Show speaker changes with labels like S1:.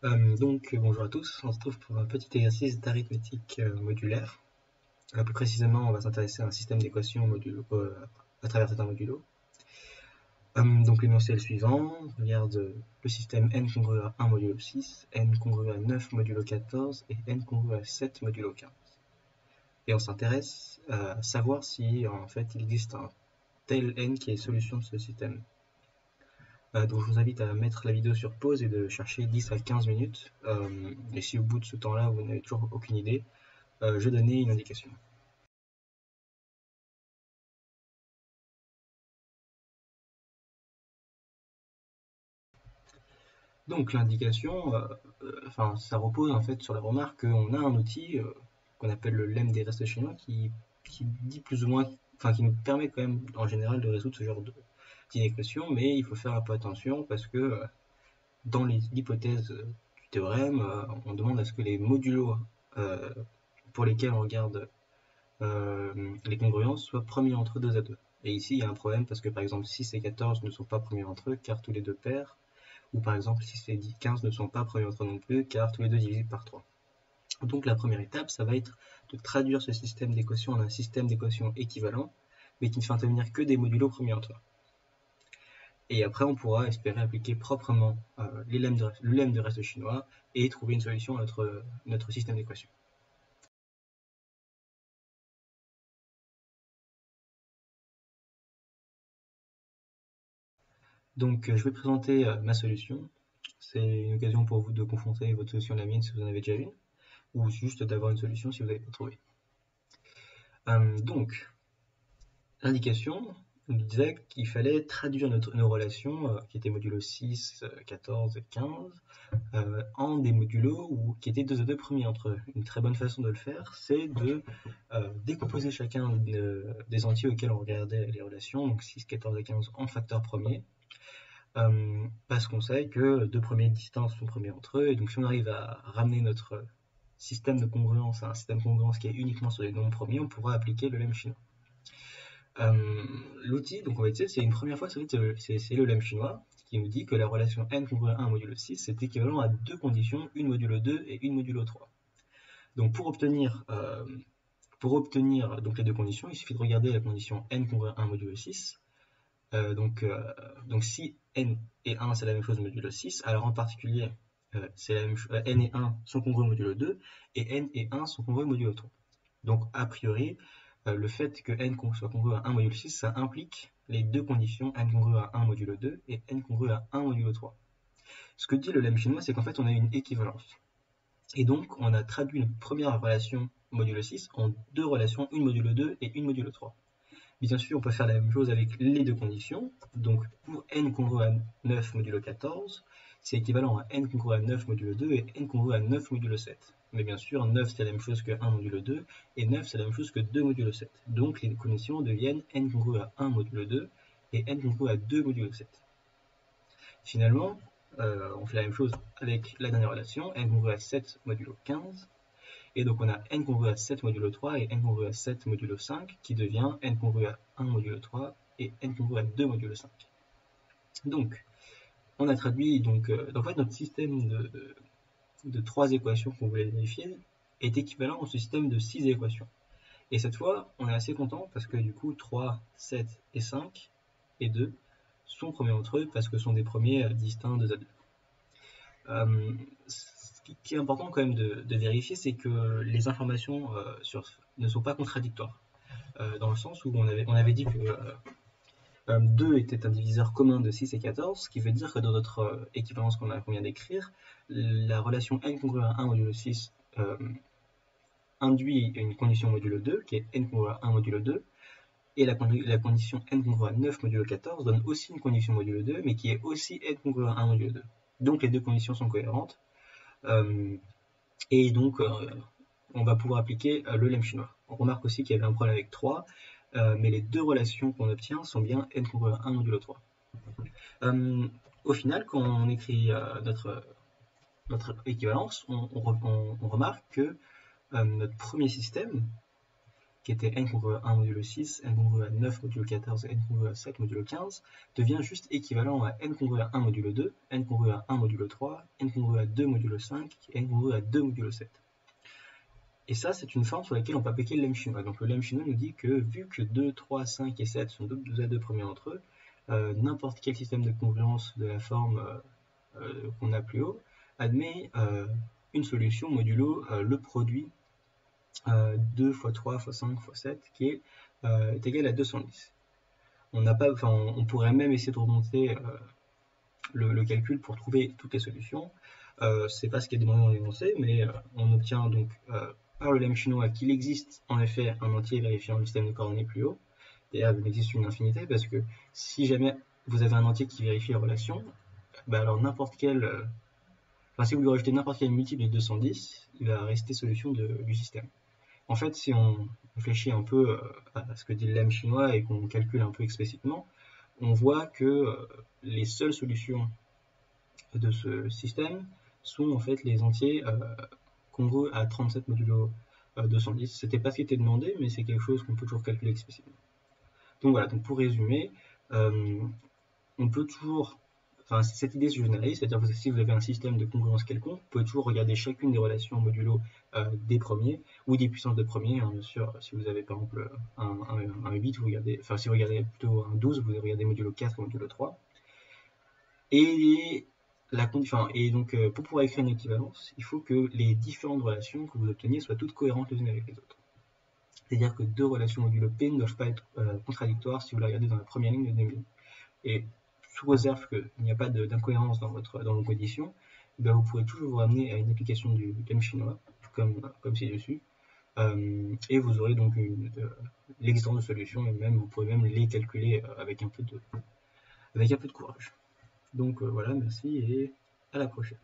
S1: Bonjour à tous, on se retrouve pour un petit exercice d'arithmétique modulaire. Plus précisément, on va s'intéresser à un système d'équations à travers certains modulos. L'énoncé est le suivant, on regarde le système n congru à 1 modulo 6, n congru à 9 modulo 14 et n congru à 7 modulo 15. Et on s'intéresse à savoir si en fait il existe un tel n qui est solution de ce système. Donc je vous invite à mettre la vidéo sur pause et de chercher 10 à 15 minutes. Et si au bout de ce temps-là, vous n'avez toujours aucune idée, je vais donner une indication. Donc l'indication, ça repose en fait sur la remarque qu'on a un outil qu'on appelle le lemme des restes chinois qui dit plus ou moins, qui nous permet quand même en général de résoudre ce genre d'inéquation, mais il faut faire un peu attention parce que dans l'hypothèse du théorème, on demande à ce que les modulos euh, pour lesquels on regarde les congruences soient premiers entre 2 à 2. Et ici, il y a un problème parce que par exemple 6 et 14 ne sont pas premiers entre eux car tous les deux pairs, ou par exemple 6 et 15 ne sont pas premiers entre eux non plus car tous les deux divisés par 3. Donc la première étape, ça va être de traduire ce système d'équations en un système d'équations équivalent, mais qui ne fait intervenir que des modulos premiers entre eux. Et après, on pourra espérer appliquer proprement le lemme de reste chinois et trouver une solution à notre système d'équations. Donc je vais présenter ma solution. C'est une occasion pour vous de confronter votre solution à la mienne si vous en avez déjà une, ou juste d'avoir une solution si vous n'avez pas trouvé. Donc, l'indication nous disait qu'il fallait traduire nos relations, qui étaient modulo 6, 14 et 15, en des modulos qui étaient 2 à 2 premiers entre eux. Une très bonne façon de le faire, c'est de décomposer chacun des entiers auxquels on regardait les relations, donc 6, 14 et 15 en facteurs premiers, parce qu'on sait que deux premiers distances sont premiers entre eux, et donc si on arrive à ramener notre système de congruence à un système de congruence qui est uniquement sur les nombres premiers, on pourra appliquer le lemme chinois. L'outil, donc on va dire, c'est une première fois, c'est le lemme chinois, qui nous dit que la relation n congru à 1 modulo 6, c'est équivalent à deux conditions, une modulo 2 et une modulo 3. Donc pour obtenir donc les deux conditions, il suffit de regarder la condition n congru à 1 modulo 6, donc si n et 1 c'est la même chose modulo 6, alors en particulier n et 1 sont congrus modulo 2 et n et 1 sont congrus modulo 3. Donc a priori, le fait que n soit congru à 1 modulo 6, ça implique les deux conditions n congru à 1 modulo 2 et n congru à 1 modulo 3. Ce que dit le lemme chinois, c'est qu'en fait on a une équivalence. Et donc on a traduit une première relation modulo 6 en deux relations, une modulo 2 et une modulo 3. Bien sûr, on peut faire la même chose avec les deux conditions. Donc, pour n congru à 9 modulo 14, c'est équivalent à n congru à 9 modulo 2 et n congru à 9 modulo 7. Mais bien sûr, 9 c'est la même chose que 1 modulo 2 et 9 c'est la même chose que 2 modulo 7. Donc, les conditions deviennent n congru à 1 modulo 2 et n congru à 2 modulo 7. Finalement, on fait la même chose avec la dernière relation, n congru à 7 modulo 15. Et donc on a n congru à 7 modulo 3 et n congru à 7 modulo 5 qui devient n congru à 1 modulo 3 et n congru à 2 modulo 5. Donc on a traduit, en fait notre système de 3 équations qu'on voulait vérifier est équivalent au système de 6 équations. Et cette fois on est assez content parce que du coup 3, 7 et 5 et 2 sont premiers entre eux parce que ce sont des premiers distincts 2 à 2. Ce qui est important quand même de vérifier, c'est que les informations ne sont pas contradictoires. Dans le sens où on avait dit que 2 était un diviseur commun de 6 et 14, ce qui veut dire que dans notre équivalence qu'on vient d'écrire, la relation n congru à 1 modulo 6 induit une condition modulo 2, qui est n congru à 1 modulo 2, et la condition n congru à 9 modulo 14 donne aussi une condition modulo 2, mais qui est aussi n congru à 1 modulo 2. Donc les deux conditions sont cohérentes. Et donc, on va pouvoir appliquer le lemme chinois. On remarque aussi qu'il y avait un problème avec 3, mais les deux relations qu'on obtient sont bien n congru à 1 modulo 3. Au final, quand on écrit notre équivalence, on remarque que notre premier système, qui était n congrue à 1 modulo 6, n congrue à 9 modulo 14 et n congrue à 7 modulo 15, devient juste équivalent à n congrue à 1 modulo 2, n congrue à 1 modulo 3, n congrue à 2 modulo 5, et n congrue à 2 modulo 7. Et ça, c'est une forme sur laquelle on peut appliquer le lemme chinois. Donc le lemme chinois nous dit que vu que 2, 3, 5 et 7 sont deux A2 premiers entre eux, n'importe quel système de congruence de la forme qu'on a plus haut admet une solution modulo le produit 2 x 3 x 5 x 7 qui est égal à 210. On pourrait même essayer de remonter le calcul pour trouver toutes les solutions. C'est pas ce qui est demandé dans l'énoncé, mais on obtient donc par le lemme chinois qu'il existe en effet un entier vérifiant le système de coordonnées plus haut. D'ailleurs, il existe une infinité parce que si jamais vous avez un entier qui vérifie la relation, alors si vous lui rajoutez n'importe quel multiple de 210, il va rester solution du système. En fait, si on réfléchit un peu à ce que dit le lemme chinois et qu'on calcule un peu explicitement, on voit que les seules solutions de ce système sont en fait les entiers congrue à 37 modulo 210. C'était pas ce qui était demandé, mais c'est quelque chose qu'on peut toujours calculer explicitement. Donc voilà, donc pour résumer, on peut toujours, cette idée se généralise, c'est-à-dire que si vous avez un système de congruence quelconque, vous pouvez toujours regarder chacune des relations modulo des premiers ou des puissances de premiers. Bien sûr, si vous avez par exemple un 8, si vous regardez plutôt un 12, vous regardez modulo 4 ou modulo 3. Et donc, pour pouvoir écrire une équivalence, il faut que les différentes relations que vous obteniez soient toutes cohérentes les unes avec les autres. C'est-à-dire que deux relations modulo P ne doivent pas être contradictoires si vous la regardez dans la première ligne et la deuxième ligne. Et sous réserve qu'il n'y a pas d'incohérence dans vos conditions, vous pourrez toujours vous ramener à une application du lemme chinois, comme ci-dessus, et vous aurez donc l'existence de solutions, et même vous pourrez même les calculer avec un peu de courage. Donc voilà, merci et à la prochaine.